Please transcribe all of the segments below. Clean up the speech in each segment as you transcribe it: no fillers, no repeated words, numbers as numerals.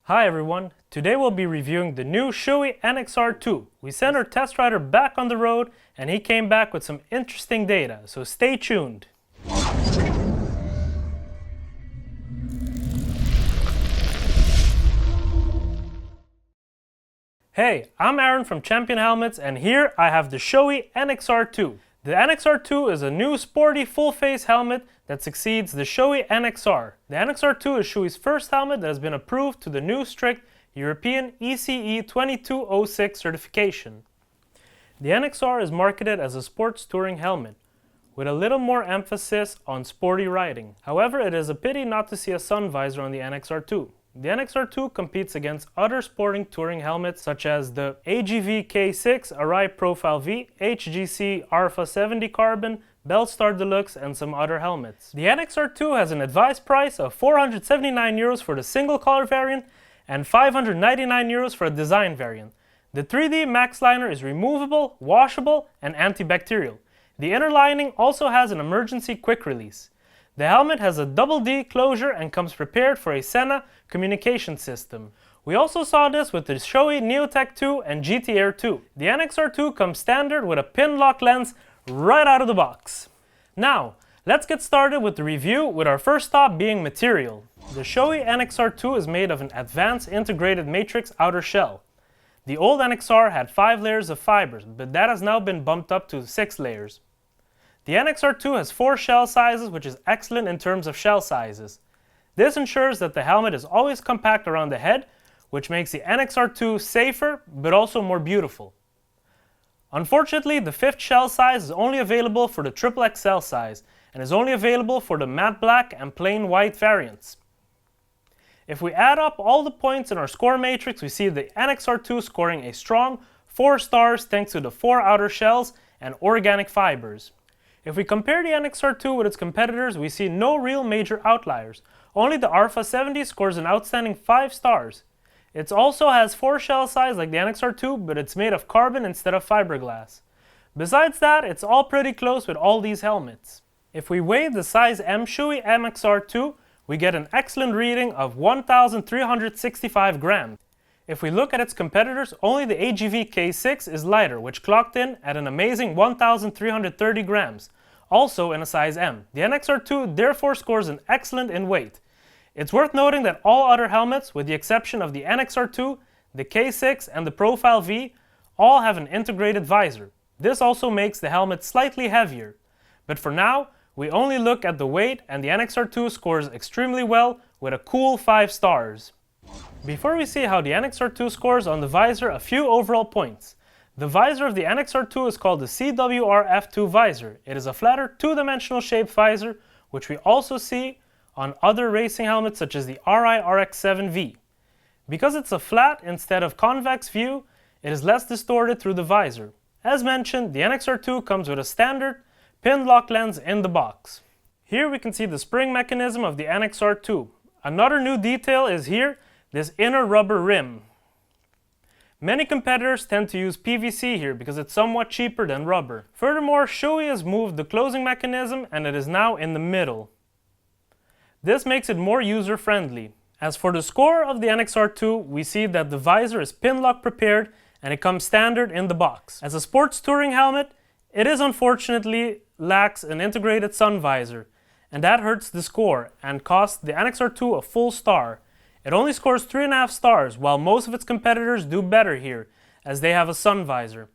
Hi everyone, today we'll be reviewing the new Shoei NXR 2. We sent our test rider back on the road and he came back with some interesting data, so stay tuned. Hey, I'm Aaron from Champion Helmets and here I have the Shoei NXR 2. The NXR 2 is a new sporty full-face helmet that succeeds the Shoei NXR. The NXR 2 is Shoei's first helmet that has been approved to the new strict European ECE 2206 certification. The NXR is marketed as a sports touring helmet, with a little more emphasis on sporty riding. However, it is a pity not to see a sun visor on the NXR 2. The NXR 2 competes against other sporting touring helmets such as the AGV K6 Arai Profile V, HGC Alpha 70 Carbon, Bellstar Deluxe, and some other helmets. The NXR 2 has an advised price of €479 for the single color variant and €599 for a design variant. The 3D Max liner is removable, washable, and antibacterial. The inner lining also has an emergency quick release. The helmet has a double D closure and comes prepared for a Senna communication system. We also saw this with the Shoei Neotech 2 and GT Air 2. The NXR 2 comes standard with a pin lock lens right out of the box. Now, let's get started with the review, with our first stop being material. The Shoei NXR 2 is made of an advanced integrated matrix outer shell. The old NXR had 5 layers of fibers, but that has now been bumped up to 6 layers. The NXR 2 has 4 shell sizes, which is excellent in terms of shell sizes. This ensures that the helmet is always compact around the head, which makes the NXR 2 safer, but also more beautiful. Unfortunately, the 5th shell size is only available for the XXL size, and is only available for the matte black and plain white variants. If we add up all the points in our score matrix, we see the NXR 2 scoring a strong 4 stars thanks to the 4 outer shells and organic fibers. If we compare the NXR 2 with its competitors, we see no real major outliers. Only the Alpha 70 scores an outstanding 5 stars. It also has 4 shell size like the NXR 2, but it's made of carbon instead of fiberglass. Besides that, it's all pretty close with all these helmets. If we weigh the size M Shoei NXR 2, we get an excellent reading of 1,365 grams. If we look at its competitors, only the AGV K6 is lighter, which clocked in at an amazing 1,330 grams, also in a size M. The NXR 2 therefore scores an excellent in weight. It's worth noting that all other helmets, with the exception of the NXR 2, the K6 and the Profile V, all have an integrated visor. This also makes the helmet slightly heavier. But for now, we only look at the weight, and the NXR 2 scores extremely well with a cool 5 stars. Before we see how the NXR 2 scores on the visor, a few overall points. The visor of the NXR 2 is called the CWR-F2 visor. It is a flatter two-dimensional shaped visor, which we also see on other racing helmets such as the RI RX-7V. Because it's a flat instead of convex view, it is less distorted through the visor. As mentioned, the NXR 2 comes with a standard pin lock lens in the box. Here we can see the spring mechanism of the NXR 2. Another new detail is here, this inner rubber rim. Many competitors tend to use PVC here because it's somewhat cheaper than rubber. Furthermore, Shoei has moved the closing mechanism and it is now in the middle. This makes it more user-friendly. As for the score of the NXR 2, we see that the visor is pin lock prepared and it comes standard in the box. As a sports touring helmet, it is unfortunately lacks an integrated sun visor, and that hurts the score and costs the NXR 2 a full star. It only scores 3.5 stars, while most of its competitors do better here, as they have a sun visor.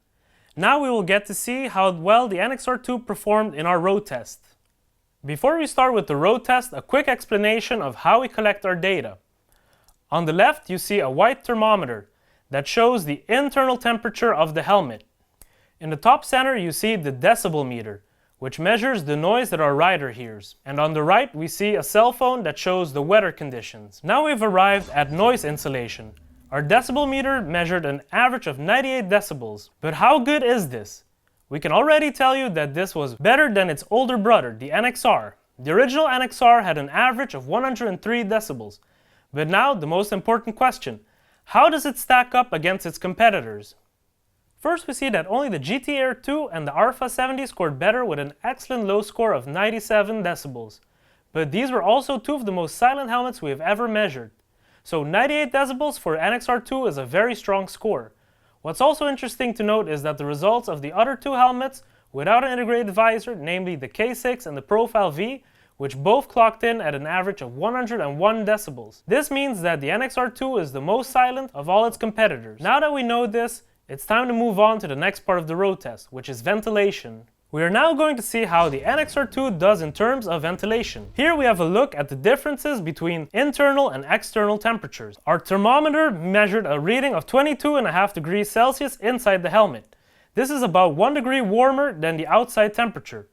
Now we will get to see how well the NXR 2 performed in our road test. Before we start with the road test, a quick explanation of how we collect our data. On the left, you see a white thermometer that shows the internal temperature of the helmet. In the top center, you see the decibel meter, which measures the noise that our rider hears. And on the right, we see a cell phone that shows the weather conditions. Now we've arrived at noise insulation. Our decibel meter measured an average of 98 decibels. But how good is this? We can already tell you that this was better than its older brother, the NXR. The original NXR had an average of 103 decibels. But now, the most important question: how does it stack up against its competitors? First, we see that only the GT Air 2 and the Alpha 70 scored better with an excellent low score of 97 decibels. But these were also two of the most silent helmets we have ever measured. So 98 decibels for NXR2 is a very strong score. What's also interesting to note is that the results of the other two helmets without an integrated visor, namely the K6 and the Profile V, which both clocked in at an average of 101 decibels. This means that the NXR2 is the most silent of all its competitors. Now that we know this, it's time to move on to the next part of the road test, which is ventilation. We are now going to see how the NXR2 does in terms of ventilation. Here we have a look at the differences between internal and external temperatures. Our thermometer measured a reading of 22.5 degrees Celsius inside the helmet. This is about 1 degree warmer than the outside temperature.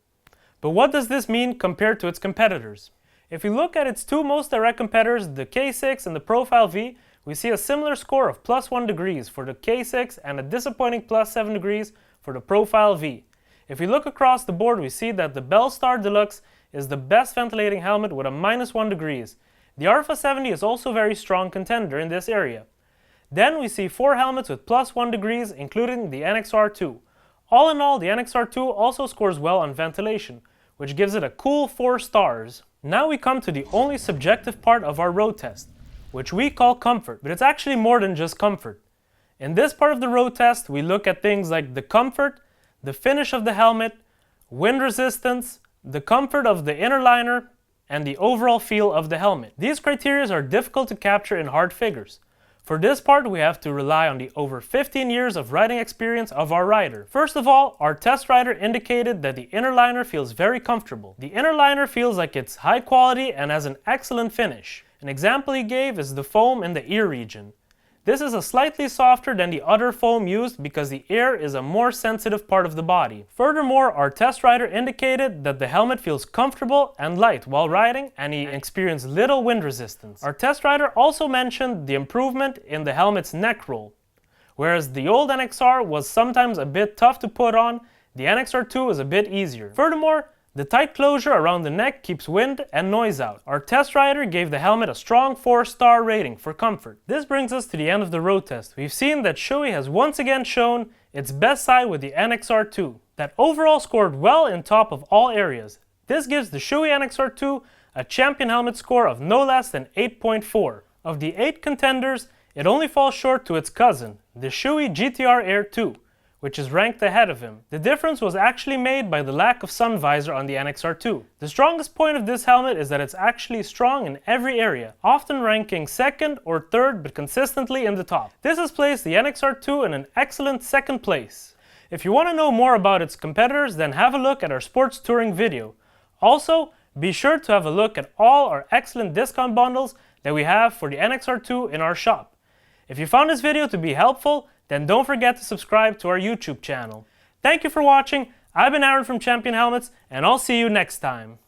But what does this mean compared to its competitors? If we look at its two most direct competitors, the K6 and the Profile V, we see a similar score of +1 degrees for the K6 and a disappointing +7 degrees for the Profile V. If we look across the board, we see that the Belstar Deluxe is the best ventilating helmet with a -1 degrees. The Arfa 70 is also a very strong contender in this area. Then we see 4 helmets with +1 degrees, including the NXR2. All in all, the NXR2 also scores well on ventilation, which gives it a cool 4 stars. Now we come to the only subjective part of our road test, which we call comfort, but it's actually more than just comfort. In this part of the road test, we look at things like the comfort, the finish of the helmet, wind resistance, the comfort of the inner liner, and the overall feel of the helmet. These criteria are difficult to capture in hard figures. For this part, we have to rely on the over 15 years of riding experience of our rider. First of all, our test rider indicated that the inner liner feels very comfortable. The inner liner feels like it's high quality and has an excellent finish. An example he gave is the foam in the ear region. This is a slightly softer than the other foam used because the ear is a more sensitive part of the body. Furthermore, our test rider indicated that the helmet feels comfortable and light while riding, and he experienced little wind resistance. Our test rider also mentioned the improvement in the helmet's neck roll. Whereas the old NXR was sometimes a bit tough to put on, the NXR2 is a bit easier. Furthermore, the tight closure around the neck keeps wind and noise out. Our test rider gave the helmet a strong 4-star rating for comfort. This brings us to the end of the road test. We've seen that Shoei has once again shown its best side with the NXR2, that overall scored well in top of all areas. This gives the Shoei NXR2 a champion helmet score of no less than 8.4. Of the 8 contenders, it only falls short to its cousin, the Shoei GTR Air 2. Which is ranked ahead of him. The difference was actually made by the lack of sun visor on the NXR2. The strongest point of this helmet is that it's actually strong in every area, often ranking 2nd or 3rd but consistently in the top. This has placed the NXR2 in an excellent 2nd place. If you want to know more about its competitors, then have a look at our sports touring video. Also, be sure to have a look at all our excellent discount bundles that we have for the NXR2 in our shop. If you found this video to be helpful, then don't forget to subscribe to our YouTube channel. Thank you for watching. I've been Aaron from Champion Helmets, and I'll see you next time.